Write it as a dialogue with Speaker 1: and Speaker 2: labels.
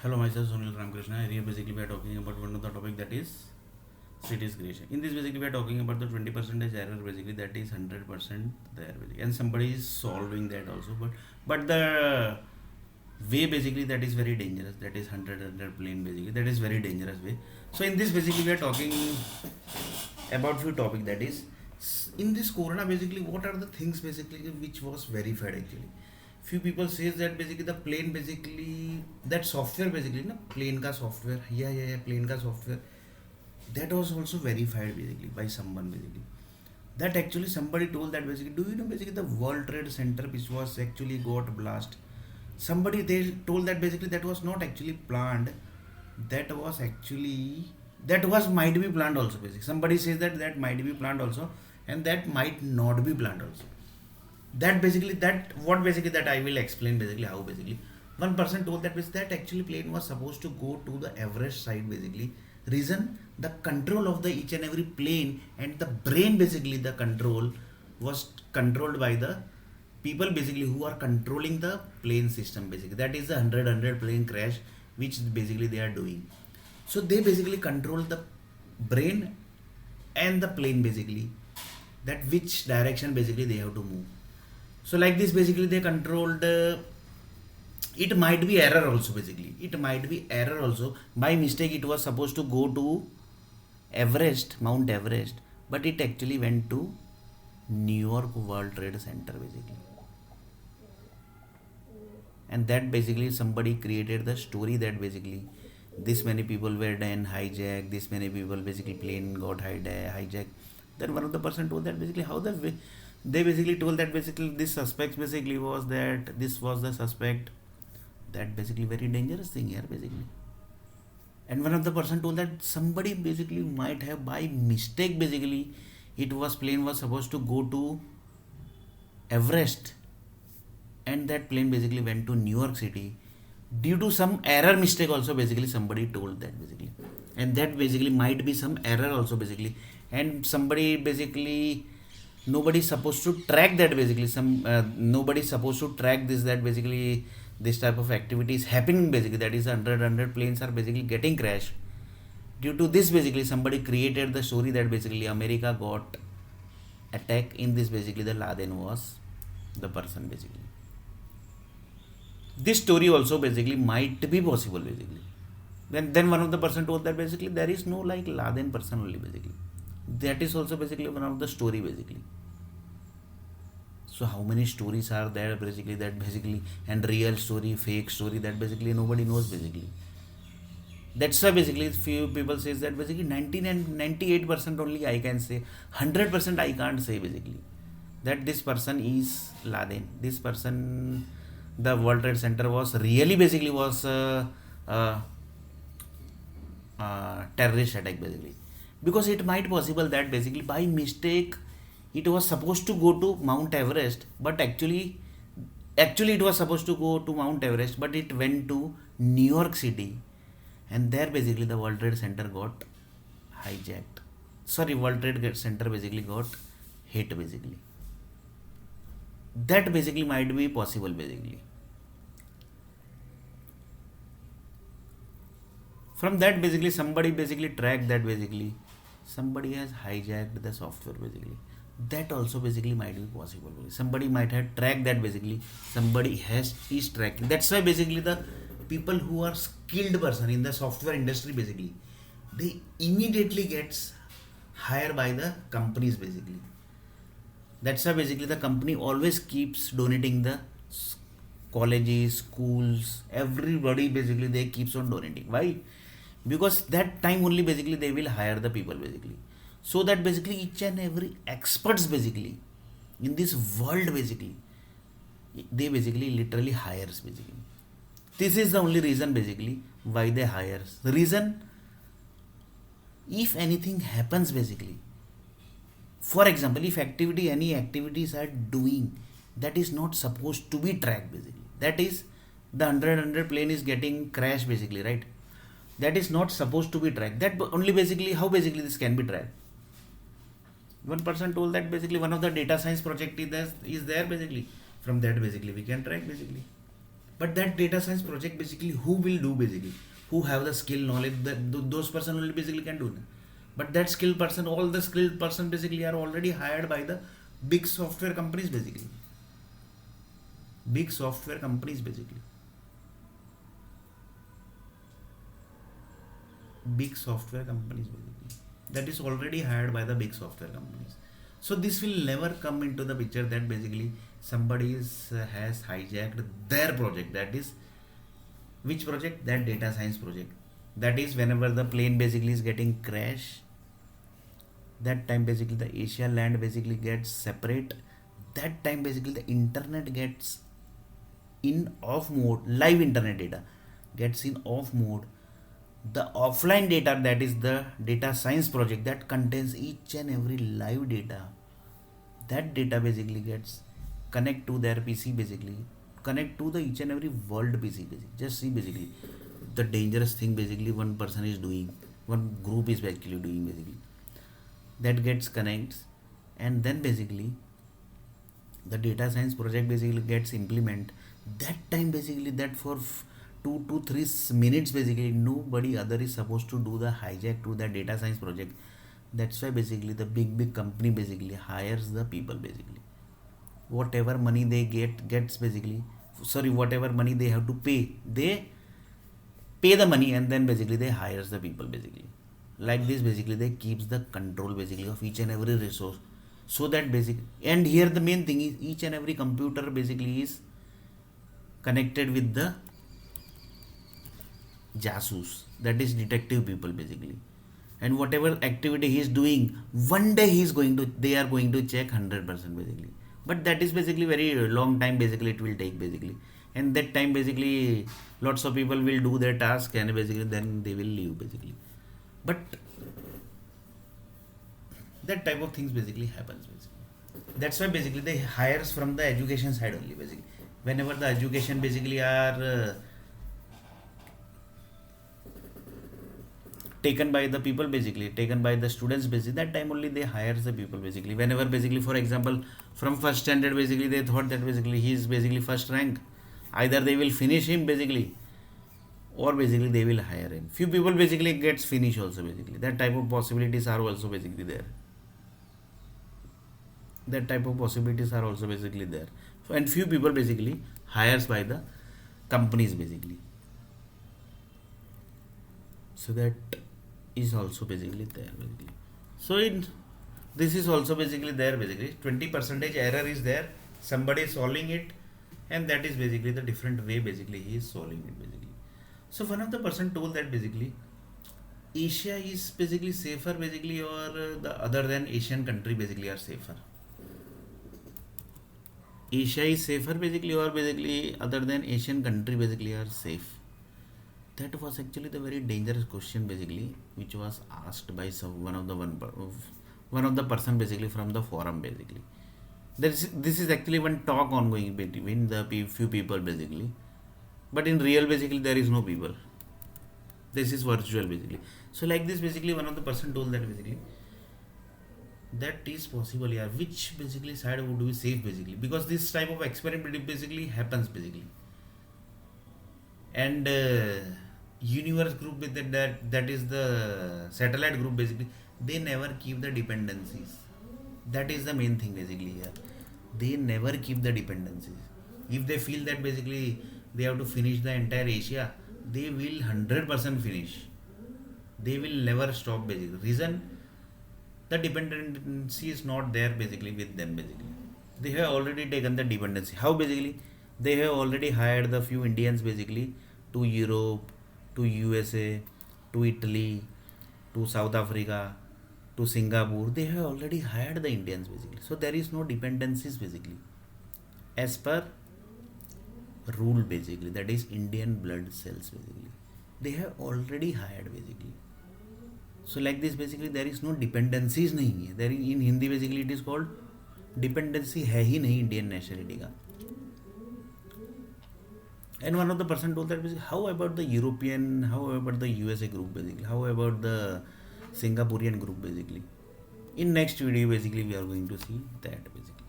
Speaker 1: Hello, myself Sunil Ramakrishna. Here basically we are talking about one of the topic that is cities creation. In this basically we are talking about the 20% error basically that is 100% there basically. And somebody is solving that also, but the way basically that is very dangerous. That is 100 plane basically. That is very dangerous way. So in this basically we are talking about few topic that is in this corona basically what are the things basically which was verified actually. Few people says that basically the plane basically that software basically na plane ka software, yeah, plane ka software, that was also verified basically by someone basically. That actually somebody told that basically, do you know basically the World Trade Center which was actually got blast, somebody they told that basically that was not actually planned, that was actually, that was might be planned also basically. Somebody says that that might be planned also, and that might not be planned also. That basically, that what basically that I will explain basically how basically one person told that that actually plane was supposed to go to the Everest side basically. Reason, the control of the each and every plane and the brain basically, the control was controlled by the people basically who are controlling the plane system basically. That is the 100 plane crash which basically they are doing. So they basically control the brain and the plane basically, that which direction basically they have to move. So like this basically they controlled, it might be error also basically, it might be error also, by mistake it was supposed to go to Everest, Mount Everest, but it actually went to New York World Trade Center basically. And that basically somebody created the story that basically this many people were then hijacked, this many people basically plane got hijacked. Then one of the person told that basically how they basically told that basically this suspect basically was that this was the suspect. That basically very dangerous thing here basically. And one of the person told that somebody basically might have by mistake basically, it was plane was supposed to go to Everest, and that plane basically went to New York City due to some error mistake also basically, somebody told that basically. And that basically might be some error also basically, and somebody basically, nobody supposed to track that basically, some nobody supposed to track this, that basically this type of activity is happening basically, that is 100 planes are basically getting crashed. Due to this basically somebody created the story that basically America got attack in this basically, the Laden was the person basically. This story also basically might be possible basically. Then one of the person told that basically there is no like Laden person only basically, that is also basically one of the story basically. So how many stories are there basically, that basically, and real story, fake story, that basically nobody knows basically. That's why basically few people says that basically 19 and 98% only I can say, 100% I can't say basically that this person is Laden, this person, the World Trade Center was really basically was terrorist attack basically. Because it might possible that basically by mistake it was supposed to go to Mount Everest, but actually it was supposed to go to Mount Everest, but it went to New York City, and there basically the World Trade Center got hijacked. Sorry, World Trade Center basically got hit basically. That basically might be possible basically. From that basically somebody basically tracked that basically somebody has hijacked the software basically. That also basically might be possible. Somebody might have tracked that basically. Somebody has is tracking. That's why basically the people who are skilled person in the software industry basically, they immediately gets hired by the companies basically. That's why basically the company always keeps donating the colleges, schools, everybody basically they keeps on donating. Why? Because that time only basically they will hire the people basically, so that basically each and every experts basically in this world basically, they basically literally hires basically. This is the only reason basically why they hires. The reason, if anything happens basically, for example, if activity, any activities are doing that is not supposed to be tracked basically, that is the 100 plane is getting crashed basically, right? That is not supposed to be tracked. That only basically, how basically this can be tracked. One person told that basically one of the data science project is there basically, from that basically we can track basically. But that data science project basically who will do basically, who have the skill knowledge, that those person only basically can do. But that skilled person, all the skilled person basically are already hired by the big software companies basically. Big software companies basically. Big software companies basically. That is already hired by the big software companies. So this will never come into the picture that basically somebody has hijacked their project. That is which project? That data science project. That is whenever the plane basically is getting crash, that time basically the Asia land basically gets separate. That time basically the internet gets in off mode, live internet data gets in off mode. The offline data, that is the data science project, that contains each and every live data. That data basically gets connect to their PC basically, connect to the each and every world PC basically. Just see basically the dangerous thing basically one person is doing, one group is basically doing basically. That gets connects, and then basically the data science project basically gets implement. That time basically that for 2 to 3 minutes basically nobody other is supposed to do the hijack to the data science project. That's why basically the big company basically hires the people basically. Whatever money they gets basically, sorry, whatever money they have to pay, they pay the money and then basically they hires the people basically. Like this basically they keeps the control basically of each and every resource. So that basically, and here the main thing is each and every computer basically is connected with the jasus, that is detective people basically. And whatever activity he is doing, one day they are going to check 100% basically. But that is basically very long time basically it will take basically. And that time basically lots of people will do their task and basically then they will leave basically. But that type of things basically happens basically. That's why basically they hires from the education side only basically. Whenever the education basically are taken by the people basically, taken by the students basically, that time only they hires the people basically. Whenever basically for example from first standard basically they thought that basically he is basically first rank, either they will finish him basically or basically they will hire him. Few people basically gets finish also basically. That type of possibilities are also basically there. That type of possibilities are also basically there. So, and few people basically hires by the companies basically. So that is also basically there basically. So in this is also basically there basically. 20% error is there. Somebody is solving it, and that is basically the different way basically he is solving it basically. So one of the person told that basically Asia is basically safer basically, or the other than Asian country basically are safer. Asia is safer basically, or basically other than Asian country basically are safe. That was actually the very dangerous question basically, which was asked by one of the person basically from the forum basically. This is actually one talk ongoing between the few people basically, but in real basically there is no people. This is virtual basically. So like this basically one of the person told that basically that is possible, yeah, which basically side would be safe basically, because this type of experiment basically happens basically. And universe group with that is the satellite group basically, they never keep the dependencies. That is the main thing basically here. They never keep the dependencies. If they feel that basically they have to finish the entire Asia, they will 100% finish. They will never stop basically. Reason, the dependency is not there basically with them basically. They have already taken the dependency. How basically? They have already hired the few Indians basically to Europe, to USA, to Italy, to South Africa, to Singapore. They have already hired the Indians basically. So there is no dependencies basically. As per rule basically, that is Indian blood cells basically. They have already hired basically. So like this basically there is no dependencies नहीं है. There in Hindi basically it is called dependency है ही नहीं Indian nationality का. And one of the person told that basically, how about the European, how about the USA group basically, how about the Singaporean group basically. In next video basically we are going to see that basically.